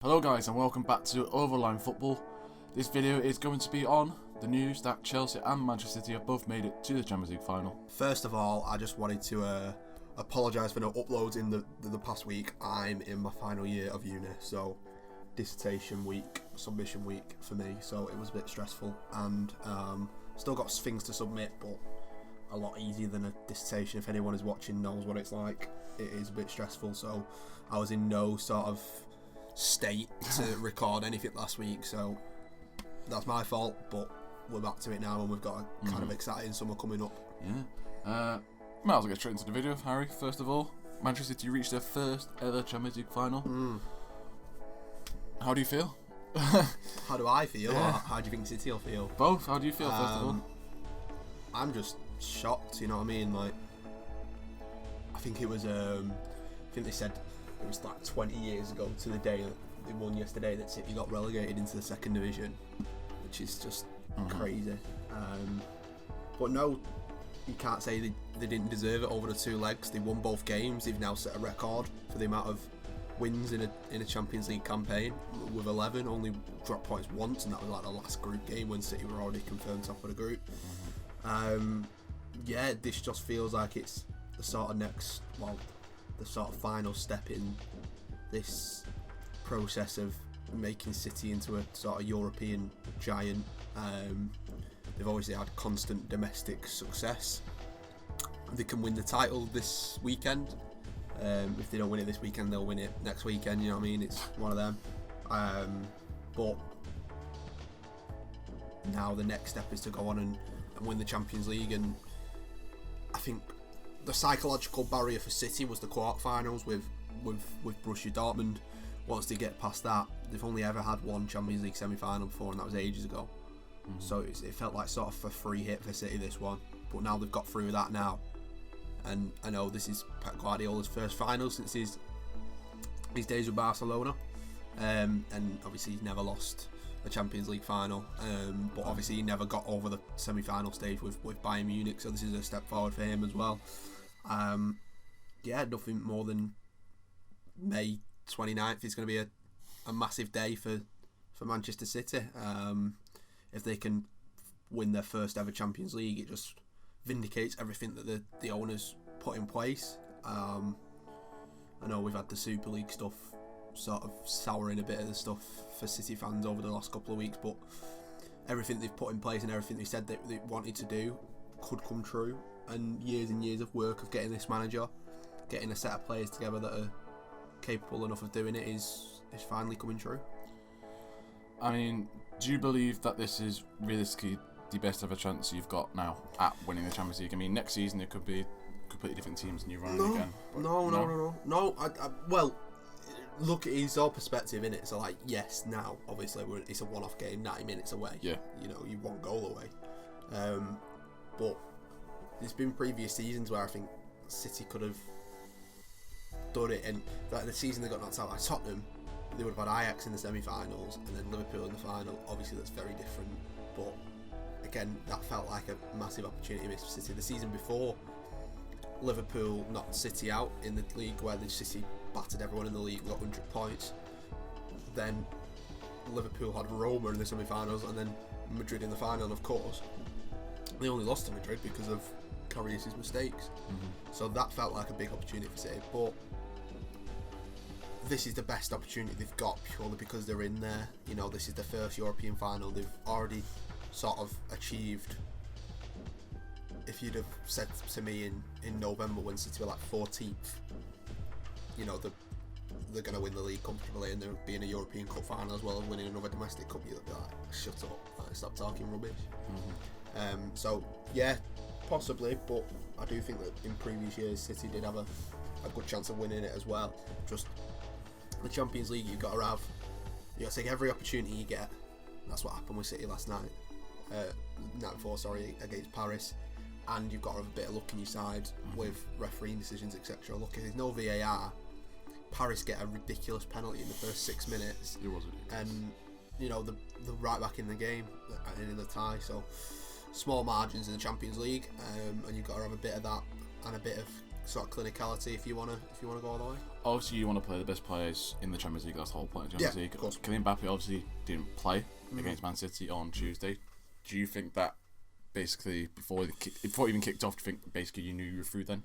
Hello guys and welcome back to Overline Football. This video is going to be on the news that Chelsea and Manchester City have both made it to the Champions League final. First of all, I just wanted to apologise for no uploads in the past week. I'm in my final year of uni, so dissertation week, submission week for me, so it was a bit stressful and still got things to submit, but a lot easier than a dissertation. If anyone is watching knows what it's like. It is a bit stressful, so I was in no sort of state to record anything last week, so that's my fault, but we're back to it now and we've got a kind of exciting summer coming up. Might as well get straight into the video. Harry, first of all, Manchester City reached their first ever Champions League final. How do you feel? How do I feel? Or how do you think City will feel? Both. How do you feel, first of all? I'm just shocked, you know what I mean? Like, I think it was I think they said it was like 20 years ago to the day that they won yesterday that City got relegated into the second division, which is just crazy. But no, you can't say they didn't deserve it over the two legs. They won both games. They've now set a record for the amount of wins in a Champions League campaign with 11. Only dropped points once, and that was like the last group game when City were already confirmed top of the group. This just feels like it's the sort of the sort of final step in this process of making City into a sort of European giant. They've obviously had constant domestic success. They can win the title this weekend. If they don't win it this weekend, they'll win it next weekend, you know what I mean? It's one of them. But now the next step is to go on and win the Champions League, and I think the psychological barrier for City was the quarterfinals with Borussia Dortmund. Once they get past that, they've only ever had one Champions League semi-final before, and that was ages ago. So it felt like sort of a free hit for City, this one. But now they've got through that now, and I know this is Pep Guardiola's first final since his days with Barcelona, and obviously he's never lost a Champions League final, but obviously he never got over the semi-final stage with Bayern Munich, so this is a step forward for him as well. Nothing more than May 29th is going to be a massive day for Manchester City. If they can win their first ever Champions League, it just vindicates everything that the owners put in place. I know we've had the Super League stuff sort of souring a bit of the stuff for City fans over the last couple of weeks, but everything they've put in place and everything they said that they wanted to do could come true, and years of work of getting this manager, getting a set of players together that are capable enough of doing it is finally coming true. I mean, do you believe that this is realistically the best ever chance you've got now at winning the Champions League? I mean, next season it could be completely different teams and you're running again. No. Well, look, it's all perspective, innit? So, like, yes, now, obviously, it's a one-off game, 90 minutes away. Yeah. You know, you one goal away. But there's been previous seasons where I think City could have done it, and like the season they got knocked out by Tottenham, they would have had Ajax in the semi-finals and then Liverpool in the final. Obviously, that's very different, but again, that felt like a massive opportunity for City. The season before, Liverpool knocked City out in the league, where the City battered everyone in the league, got 100 points. Then Liverpool had Roma in the semi-finals, and then Madrid in the final. And of course, they only lost to Madrid because of Karius' mistakes. So that felt like a big opportunity for City. But this is the best opportunity they've got purely because they're in there. You know, this is the first European final they've already sort of achieved. If you'd have said to me in November when City were like 14th, you know, they're going to win the league comfortably and they're being a European Cup final as well as winning another domestic cup, you'd be like, shut up, like, stop talking rubbish. So yeah, possibly, but I do think that in previous years City did have a good chance of winning it as well. Just the Champions League, you've got to take every opportunity you get. That's what happened with City last night. Night before, against Paris. And you've got to have a bit of luck in your side with refereeing decisions, etc. Look, if there's no VAR, Paris get a ridiculous penalty in the first 6 minutes. It was ridiculous. And, you know, they're right back in the game and in the tie. So, small margins in the Champions League, and you've got to have a bit of that and a bit of sort of clinicality if you wanna go all the way. Obviously, you want to play the best players in the Champions League. That's the whole point of the Champions League. Of course. Kylian Mbappe obviously didn't play against Man City on Tuesday. Do you think that basically before it even kicked off, do you think basically you knew you were through then?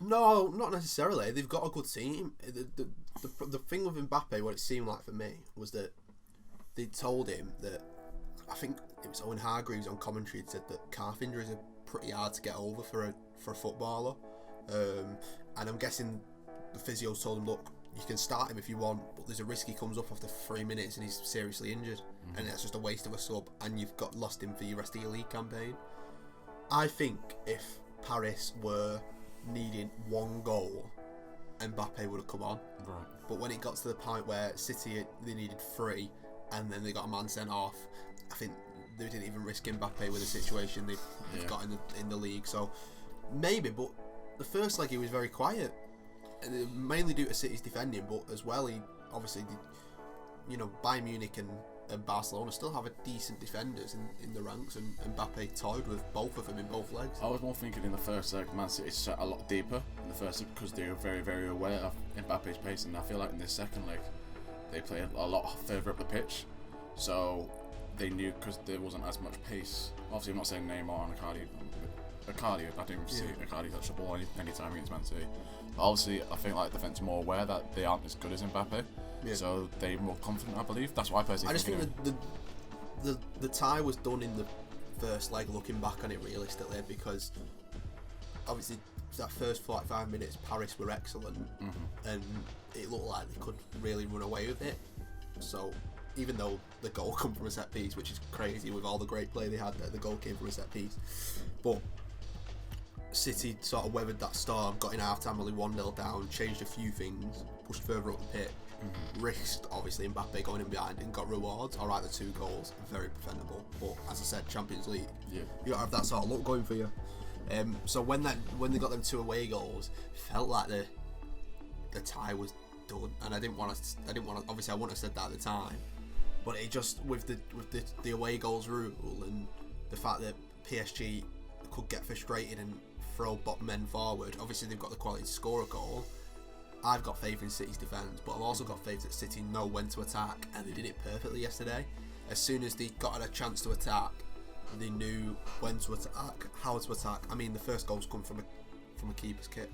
No, not necessarily. They've got a good team. The thing with Mbappe, what it seemed like for me, was that they told him that, I think it was Owen Hargreaves on commentary had said that calf injuries are pretty hard to get over for a footballer, and I'm guessing the physios told him, look, you can start him if you want, but there's a risk he comes up after 3 minutes and he's seriously injured, and that's just a waste of a sub, and you've got lost him for your rest of your league campaign. I think if Paris were needing 1 goal, Mbappe would have come on. Right. But when it got to the point where City, they needed 3, and then they got a man sent off, I think they didn't even risk Mbappe with the situation they've got in the league. So maybe, but the first leg he was very quiet, mainly due to City's defending, but as well he obviously, Bayern Munich and Barcelona still have a decent defenders in the ranks, and Mbappe toyed with both of them in both legs. I was more thinking in the first leg, Man City set a lot deeper in the first leg because they were very, very aware of Mbappe's pace, and I feel like in the second leg they played a lot further up the pitch, so they knew because there wasn't as much pace. Obviously, I'm not saying Neymar and Icardi, I didn't see Icardi touch the ball any time against Man City. But obviously, I think like the defence are more aware that they aren't as good as Mbappe, so they're more confident. I believe that's what I personally. I just think the tie was done in the first leg. Looking back on it realistically, because obviously that first 45 minutes, Paris were excellent, and it looked like they could really run away with it. So even though the goal come from a set piece, which is crazy with all the great play they had there, the goal came from a set piece. But City sort of weathered that storm, got in half-time only 1-0 down, changed a few things, pushed further up the pitch, risked obviously Mbappe going in behind and got rewards. Alright, the 2 goals, very defendable, but as I said, Champions League, you gotta have that sort of look going for you. So when they got them 2 away goals, it felt like the tie was done, and I didn't want to. Obviously, I wouldn't have said that at the time, but it just with the away goals rule and the fact that PSG could get frustrated and throw bottom men forward. Obviously, they've got the quality to score a goal. I've got faith in City's defence, but I've also got faith that City know when to attack, and they did it perfectly yesterday. As soon as they got a chance to attack, they knew when to attack, how to attack. I mean, the first goal's come from a keeper's kick,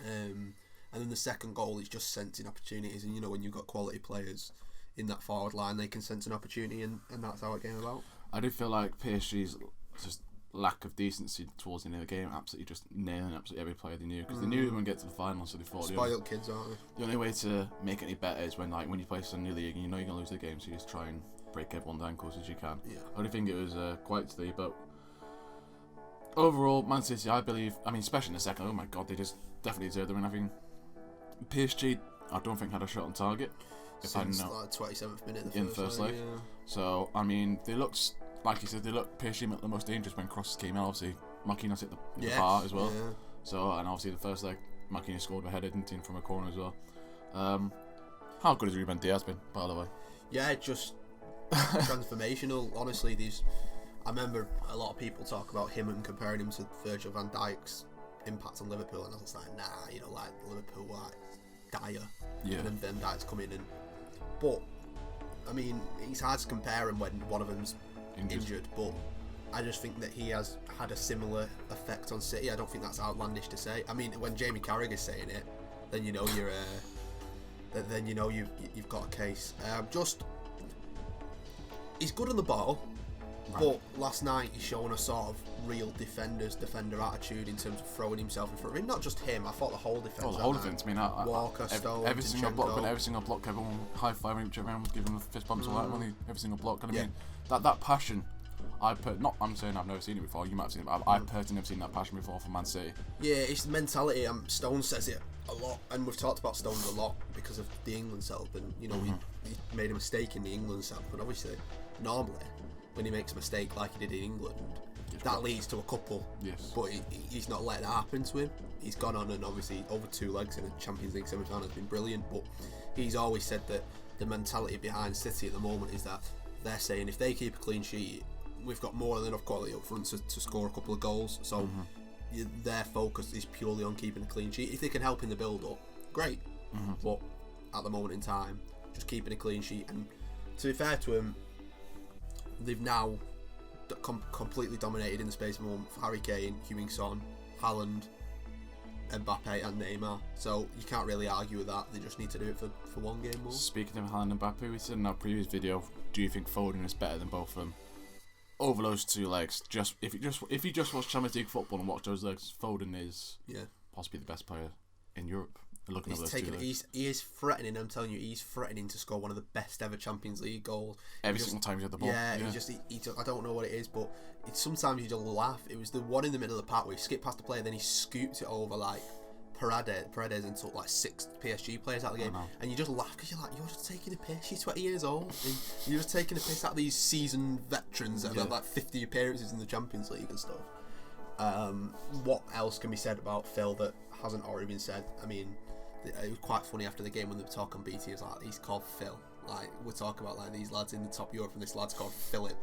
and then the second goal is just sensing opportunities. And when you've got quality players in that forward line, they can sense an opportunity, and that's how it came about. I do feel like PSG's just lack of decency towards the end of the game, absolutely just nailing absolutely every player they knew, because they knew they were going to get to the final, so they thought spoiled kids, aren't they? The only way to make it any better is when you play some new league and you know you're going to lose the game, so you just try and break everyone's ankles as you can. I don't think it was quite today, but overall, Man City, I believe, especially in the second, oh my god, they just definitely deserved the win. I think PSG, I don't think had a shot on target. Since like 27th minute in the first leg. So, they looked, like you said, PSG looked the most dangerous when crosses came in. Obviously, Marquinhos hit the bar as well. So, and obviously the first leg, Marquinhos scored a header, didn't he, from a corner as well. How good has Ruben Diaz been, by the way? Yeah, just transformational. Honestly, I remember a lot of people talk about him and comparing him to Virgil van Dijk's impact on Liverpool, and I was like, nah, like Liverpool, like dire. And then Van Dijk's come in, but it's hard to compare him when one of them's injured, but I just think that he has had a similar effect on City. I don't think that's outlandish to say. When Jamie Carragher's saying it, then you've got a case. He's good on the ball, but last night he's shown a sort of real defender attitude in terms of throwing himself in front of him. Not just him, I thought the whole defence. The whole defence. Walker, Stones, every single block, everyone high-fiving each other, everyone was giving fist bumps and all that. Every single block. That passion. I'm saying I've never seen it before. You might have seen it, but I've personally never seen that passion before for Man City. Yeah, it's the mentality. Stones says it a lot, and we've talked about Stones a lot because of the England setup, and he made a mistake in the England setup. But obviously, normally when he makes a mistake like he did in England, that leads to a couple. Yes. But he's not let that happen to him. He's gone on, and obviously over 2 legs in a Champions League semi-final has been brilliant. But he's always said that the mentality behind City at the moment is that they're saying if they keep a clean sheet, we've got more than enough quality up front to score a couple of goals. So their focus is purely on keeping a clean sheet. If they can help in the build-up, great. But at the moment in time, just keeping a clean sheet. And to be fair to them, they've now completely dominated in the space of a month. Harry Kane, Heung-min Son, Haaland, Mbappe and Neymar. So you can't really argue with that. They just need to do it for one game more. Speaking of Haaland and Mbappe, we said in our previous video, do you think Foden is better than both of them? Over those two legs, if you just watch Champions League football and watch those legs, Foden is possibly the best player in Europe. Looking at those two legs. He is threatening. I'm telling you, he's threatening to score one of the best ever Champions League goals every single time he had the ball. Yeah, he I don't know what it is, but sometimes you just laugh. It was the one in the middle of the park where he skipped past the player, then he scoops it over like Paredes and took like 6 PSG players out of the game, and you just laugh because you're like, you're just taking a piss. You're 20 years old, and you're just taking a piss out of these seasoned veterans that have had like 50 appearances in the Champions League and stuff. What else can be said about Phil that hasn't already been said? I mean, it was quite funny after the game when they were talking on BT. It was like, he's called Phil. Like, we're talking about like these lads in the top Europe, and this lad's called Philip,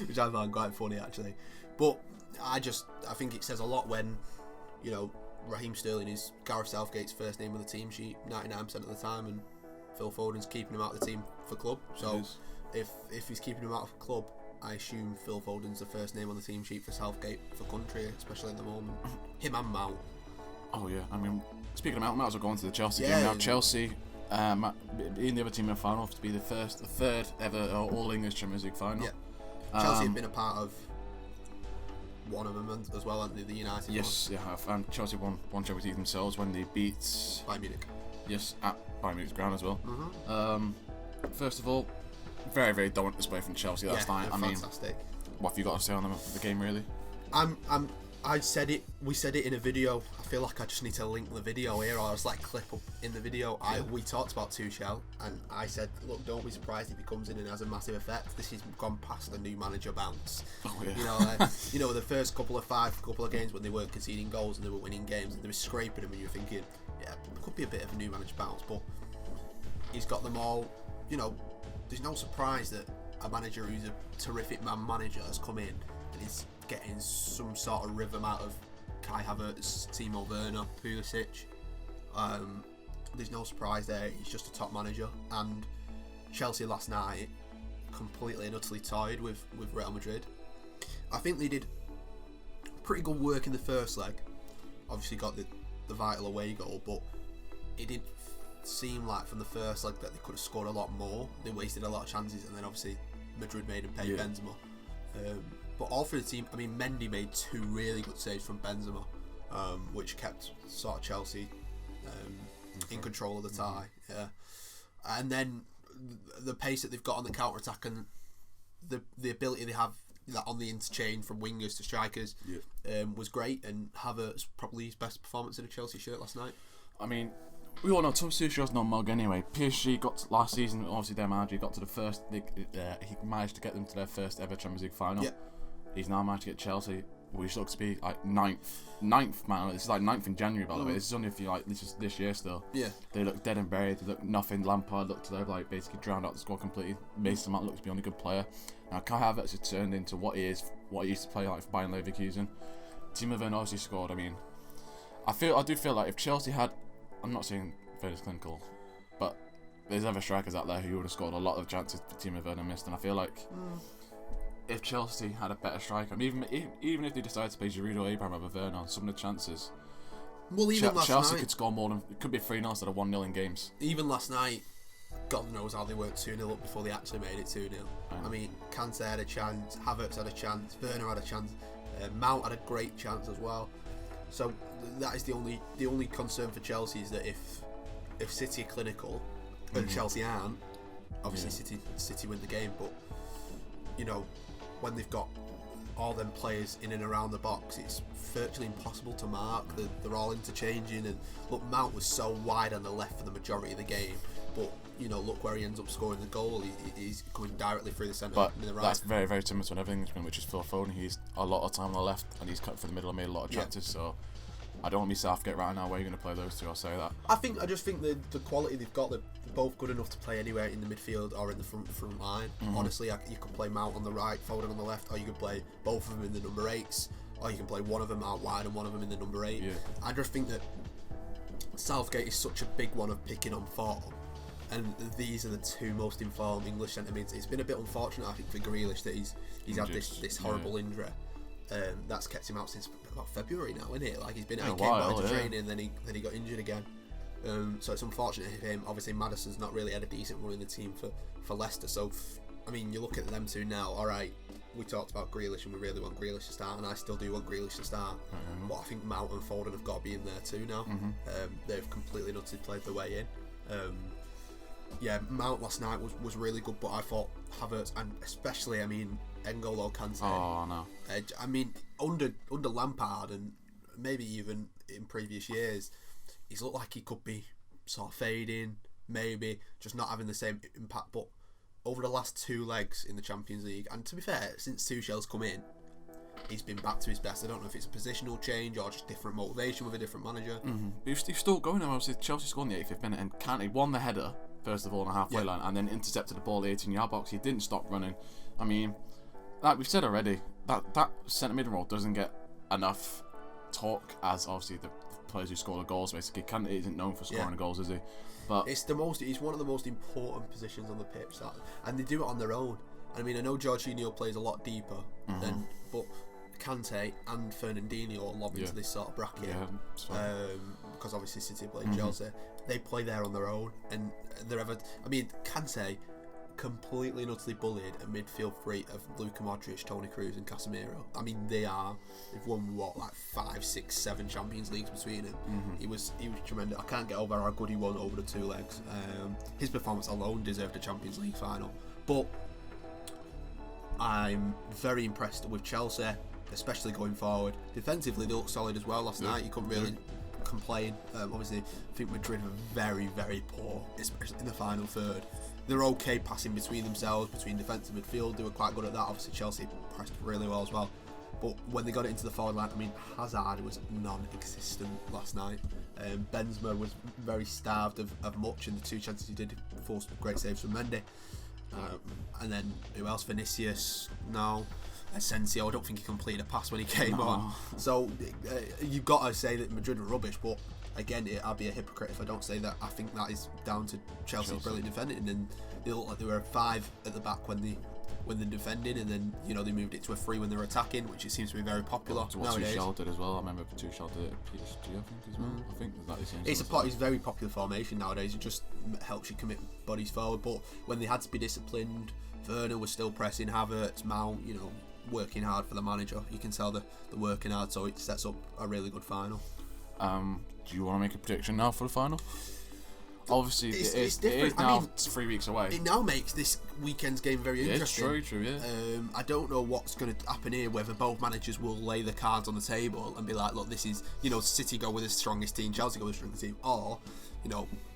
which I find quite funny actually. But I think it says a lot when, you know, Raheem Sterling is Gareth Southgate's first name on the team sheet 99% of the time, and Phil Foden's keeping him out of the team for club. So if he's keeping him out of club, I assume Phil Foden's the first name on the team sheet for Southgate for country, especially at the moment. Him and Mount. Oh yeah, I mean, speaking of Mount, might as well go on to the Chelsea game now. Chelsea, being the other team in the final, to be the third ever All English Champions League final. Yeah. Chelsea have been a part of one of them as well, haven't they? The United. Yes, one. they have. And Chelsea won Champions League themselves when they beat Bayern Munich. Yes, at Bayern Munich's ground as well. First of all, very, very dominant display from Chelsea last night. Fantastic. What have you got to say on the game, really? I said it. We said it in a video. I feel like I just need to link the video here, or it's like clip up in the video. We talked about Tuchel, and I said, look, don't be surprised if he comes in and has a massive effect. This has gone past the new manager bounce. Oh yeah. You know, the first couple of games when they weren't conceding goals and they were winning games and they were scraping them, and you're thinking, yeah, it could be a bit of a new manager bounce, but he's got them all. You know, there's no surprise that a manager who's a terrific man manager has come in and is getting some sort of rhythm out of Kai Havertz, Timo Werner, Pulisic. There's no surprise there. He's just a top manager. And Chelsea last night completely and utterly toyed with Real Madrid. I think they did pretty good work in the first leg. Obviously got the vital away goal, but it did seem like from the first leg that they could have scored a lot more. They wasted a lot of chances, and then obviously Madrid made them pay Benzema. But all for the team, I mean, Mendy made 2 really good saves from Benzema, which kept sort of Chelsea in control of the tie. Yeah, and then the pace that they've got on the counter attack and the ability they have on the interchange from wingers to strikers was great. And Havertz probably his best performance in a Chelsea shirt last night. I mean, we all know Tuchel's no mug anyway. PSG got to, last season, obviously their manager got to the first. He managed to get them to their first ever Champions League final. Yeah. He's now managed to get Chelsea, which looks to be like ninth man. This is like 9th in January, by the way. This is only if you like this year still. Yeah. They look dead and buried. They look nothing. Lampard looked to them like basically drowned out the squad completely. Mason Mount looks to be the only good player. Now Kai Havertz has turned into what he used to play like for Bayern Leverkusen. Timo Werner obviously scored. I mean, I do feel like if Chelsea had, I'm not saying Werner's clinical, but there's other strikers out there who would have scored a lot of chances that Timo Werner missed, and I feel like if Chelsea had a better striker, even if they decided to play Giroud or Abraham over Werner on some of the chances, well, even Chelsea could score more than, it could be 3-0 instead of 1-0 in games. Even last night, God knows how they weren't 2-0 up before they actually made it 2-0. I mean, Kante had a chance, Havertz had a chance, Werner had a chance, Mount had a great chance as well. So that is the only concern for Chelsea, is that if City are clinical and Chelsea aren't, obviously City win the game. But you know, when they've got all them players in and around the box, it's virtually impossible to mark. They're all interchanging, and look, Mount was so wide on the left for the majority of the game, but you know, look where he ends up scoring the goal. He's coming directly through the centre. But in the right. That's very, very similar to an Englishman, which is Phil Foden. He's a lot of time on the left, and he's cut through the middle and made a lot of chances. So I don't want to be Southgate right now. Where are you going to play those two? I'll say that. I just think the quality they've got, they're both good enough to play anywhere in the midfield or in the front line. Honestly, you could play Mount on the right, Foden on the left, or you could play both of them in the number 8s. or you can play one of them out wide and one of them in the number 8. Yeah. I just think that Southgate is such a big one of picking on form, and these are the two most informed English centre-mids. It's been a bit unfortunate, I think, for Grealish that he's had this horrible injury. That's kept him out since about February now, isn't it? Like he's been out, came back to training, then he got injured again. So it's unfortunate for him. Obviously, Maddison's not really had a decent run in the team for Leicester. So, I mean, you look at them two now. All right, we talked about Grealish, and we really want Grealish to start, and I still do want Grealish to start. But I think Mount and Foden have got to be in there too now. They've completely not played their way in. Mount last night was really good, but I thought Havertz, and especially, I mean, N'Golo Kante. Oh no. I mean, under Lampard and maybe even in previous years, he's looked like he could be sort of fading, maybe just not having the same impact. But over the last 2 legs in the Champions League, and to be fair, since Tuchel's come in, he's been back to his best. I don't know if it's a positional change or just different motivation with a different manager. He's still going now. Obviously, Chelsea scored in the 85th minute, and Kante won the header first of all on the halfway line, and then intercepted the ball in the 18-yard box. He didn't stop running. I mean, like we've said already, that centre mid role doesn't get enough talk as obviously the players who score the goals. Basically, Kante isn't known for scoring goals, is he? But it's one of the most important positions on the pitch, and they do it on their own. I mean, I know Jorginho plays a lot deeper but Kante and Fernandinho are lobbed into this sort of bracket. Because obviously City play Chelsea, they play there on their own, and Kante completely and utterly bullied a midfield three of Luka Modric, Toni Kroos and Casemiro. I mean, they've won like 5, 6, 7 Champions Leagues between them. He was tremendous. I can't get over how good he won over the 2 legs. His performance alone deserved a Champions League final. But I'm very impressed with Chelsea, especially going forward. Defensively, they look solid as well last night. You couldn't really complain. Obviously, I think Madrid were very, very poor, especially in the final third. They're okay passing between themselves, between defence and midfield. They were quite good at that. Obviously, Chelsea pressed really well as well. But when they got it into the forward line, I mean, Hazard was non-existent last night. Benzema was very starved of much in the 2 chances he did, forced great saves from Mendy. And then who else? Vinicius, no. Asensio, I don't think he completed a pass when he came on. So you've got to say that Madrid were rubbish, but again, I'd be a hypocrite if I don't say that. I think that is down to Chelsea's brilliant defending, and they looked like they were a 5 at the back when they're defending, and then they moved it to a 3 when they were attacking, which it seems to be very popular nowadays. Tuchel did as well. I remember Tuchel did it at PSG, I think, as well. I think that is. It's a very popular formation nowadays. It just helps you commit bodies forward. But when they had to be disciplined, Werner was still pressing, Havertz, Mount, working hard for the manager. You can tell they're working hard, so it sets up a really good final. Do you want to make a prediction now for the final? Obviously, it's different. It is now 3 weeks away. It now makes this weekend's game very interesting. It's very true, yeah. I don't know what's going to happen here, whether both managers will lay the cards on the table and be like, look, this is, City go with the strongest team, Chelsea go with the strongest team, or,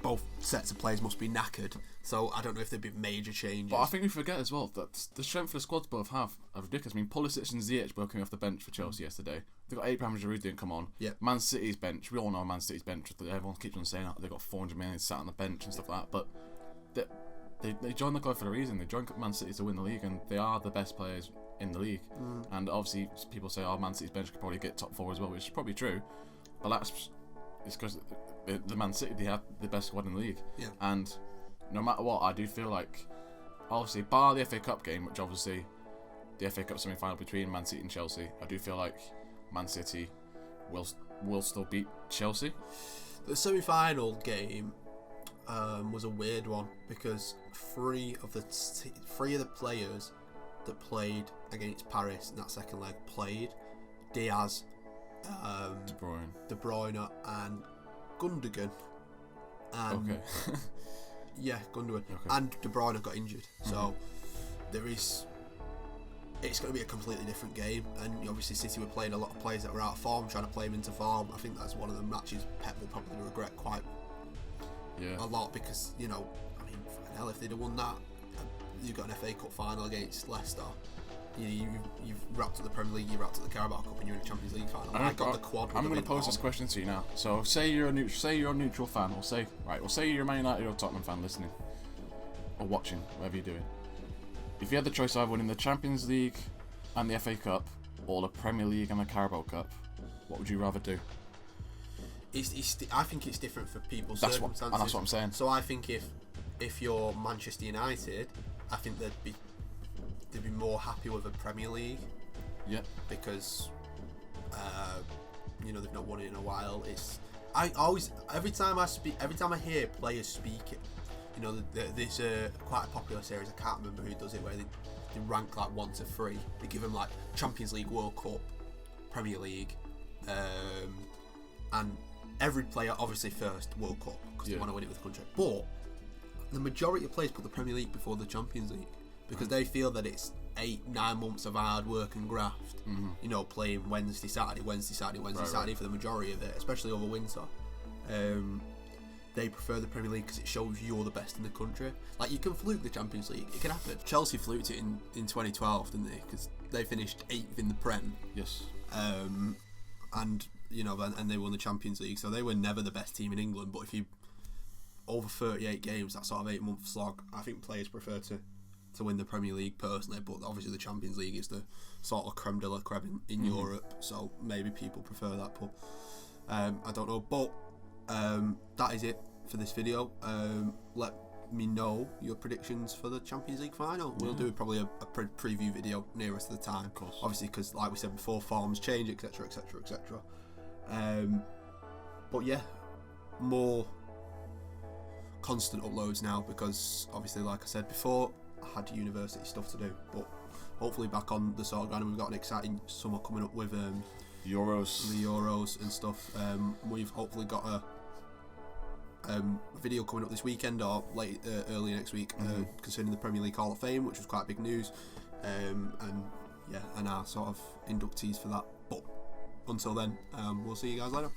both sets of players must be knackered. So I don't know if there'd be major changes. But I think we forget as well that the strength of the squads both have are ridiculous. I mean, Pulisic and Ziyech both coming off the bench for Chelsea yesterday. They've got Abraham Giroud didn't come on. Yep. Man City's bench, we all know Man City's bench. Everyone keeps on saying that they've got 400 million sat on the bench and stuff like that. But they joined the club for a reason. They joined Man City to win the league, and they are the best players in the league. And obviously, people say, Man City's bench could probably get top 4 as well, which is probably true. But it's because the Man City, they have the best squad in the league. Yeah. And no matter what, I do feel like, obviously, bar the FA Cup game, which obviously the FA Cup semi-final between Man City and Chelsea, I do feel like Man City will still beat Chelsea. The semi-final game was a weird one because three of the players that played against Paris in that second leg played. Diaz, De Bruyne and Gundogan. Okay. Yeah, Gundogan. Okay. And De Bruyne got injured. So it's going to be a completely different game. And obviously City were playing a lot of players that were out of form, trying to play them into form. I think that's one of the matches Pep will probably regret quite a lot because, if they'd have won that, you've got an FA Cup final against Leicester. You've wrapped up the Premier League, you've wrapped up the Carabao Cup, and you're in the Champions League final. I got the quad. I'm going to pose this question to you now. So, say you're a neutral fan, or say you're a Man United or Tottenham fan listening or watching, whatever you're doing. If you had the choice of winning the Champions League and the FA Cup, or the Premier League and the Carabao Cup, what would you rather do? I think it's different for people's That's circumstances. what I'm saying. So I think if you're Manchester United, I think they'd be more happy with a Premier League. Yeah. Because they've not won it in a while. Every time I hear players speak it, there's quite a popular series. I can't remember who does it, where they rank like 1 to 3. They give them like Champions League, World Cup, Premier League, and every player obviously first World Cup because they want to win it with the country. But the majority of players put the Premier League before the Champions League because they feel that it's 8-9 months of hard work and graft. Playing Wednesday, Saturday for the majority of it, especially over winter. They prefer the Premier League because it shows you're the best in the country. Like, you can fluke the Champions League, it can happen. Chelsea fluked it in 2012, didn't they? Because they finished 8th in the Prem. Yes. And they won the Champions League, so they were never the best team in England. But if you over 38 games, that sort of 8-month slog, I think players prefer to win the Premier League personally. But obviously the Champions League is the sort of creme de la creme in Europe, so maybe people prefer that. But I don't know. But that is it for this video. Let me know your predictions for the Champions League final. We'll do probably a preview video nearest to the time, of course, obviously, because like we said before, forms change, etc, etc, etc. But yeah, more constant uploads now because obviously, like I said before, I had university stuff to do, but hopefully back on the sort of grind. We've got an exciting summer coming up with the Euros and stuff. We've hopefully got a video coming up this weekend or early next week concerning the Premier League Hall of Fame, which was quite big news, and our sort of inductees for that. But until then, we'll see you guys later.